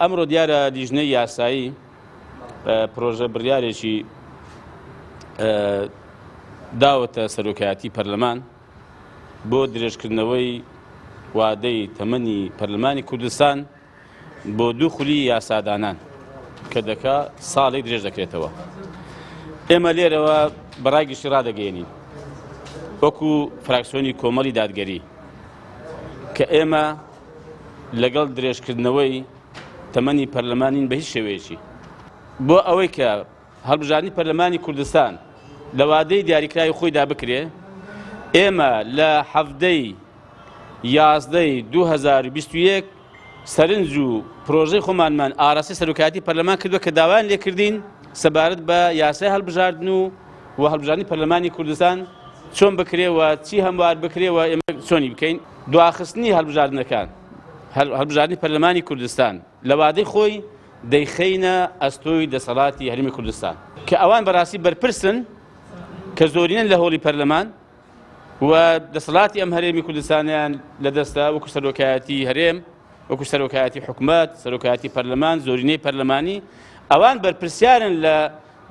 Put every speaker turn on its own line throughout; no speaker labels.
ئەمڕۆ دیارە لیژنەی یاسایی پرۆژە بڕیارێکی داوەتە سەرۆکایەتی پەرلەمان بۆ درێژکردنەوەی وادەی تەمەنی پەرلەمانی کوردستان بۆ 2 خولی یاسادانان کە دەکا ساڵی درێژ دەکرێتەوە. ئێمە لێرەوە بەڕای گشتی ڕادەگەیەنین وەکو فراکسیۆنی کۆمەڵی دادگەری کە ئێمە لەگەڵ درێژکردنەوەی تەمەنی پەرلەمانین بە هیچ شێوەیەکی بۆ ئەوەی کە هەڵبژاردنی پەرلەمانی کوردستان لە وادەی دیاریکراوی خۆیدا بکرێ. ئێمە لە 11/11/2021 سەرنج و پرۆژەی خۆمانمان ئاراسی سەرۆکایەتی پەرلەمان کردووە کە داوایان لێکردین سەبارەت بە یاسای هەڵبژاردن و هەڵبژاردنی پەرلەمانی کوردستان چۆن بکرێەوە، چی هەموار بکرێەوە، ئێمە چۆنی بکەین. دواخستنی هەڵبژاردنەکان هەڵبژاردننی پەرلەمانی کوردستان لە وادەی خۆی دەیخەینە ئەستۆی دەسەڵاتی هەرێمی کوردستان کە ئەوان بەڕاستی بەرپرسن کە زۆرینەن لە هۆڵی پەرلەمان و دەسەڵاتی ئەم هەرێمی کوردستانیان لەدەستە وەکو سەرۆکایەتی هەرێم، وەکو سەرۆکایەتی حکوومەت، سەرۆکایەتی پەرلەمان، زۆرینەی پەرلەمانی ئەوان بەرپرسیارن لە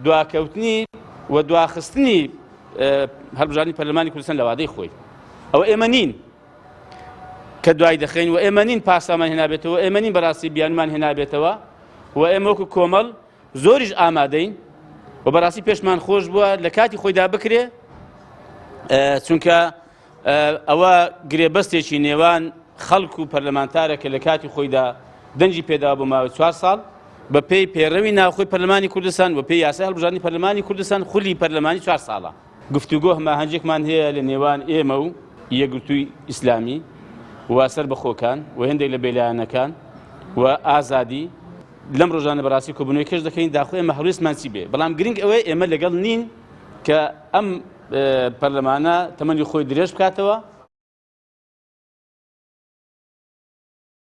دواکەوتنی و دواخستنی هەڵبژاردنی پەرلەمانی کوردستان لە وادەی خۆی. ئەوە ئێمە نین کە دوای دەخەین و ئێمە نین پاسامان هێنابێتەوە، ئێمە نین بەڕاستی بیانمان هێنابێتەوە و ئێمە وەکو کۆمەڵ زۆریش ئامادەین و بەڕاستی پێشمان خۆش بووە لە کاتی خۆیدا بکرێ، چونکە ئەوە گرێبەستێکی نێوان خەڵک و پەرلەمانتارە کە لە کاتی خۆیدا دەنجی پێدا بۆ ماوەی 4 ساڵ بە پێی پێڕەوی ناوخۆی پەرلەمانی کوردستان و پێی یاسای هەڵبژاردنی پەرلەمانی کوردستان خولی پەرلەمانی 4 ساڵە. گفتوگۆ هەماهەنگێکمان هەیە لە نێوان ئێمە و یەکگرتووی ئیسلامی و سەربەخۆکان و هێندێک لە بێلایەنەکان و ئازادی لەم ڕۆژانە بەڕاستی کۆبوونەوەی کەش دەکەین داخۆ ئێمە هەڵوێستمان چی بێ، بەڵام گرنگ ئەوەیە ئێمە لەگەڵ نین کە ئەم پەرلەمانە تەمەنی خۆی درێژ بکاتەوە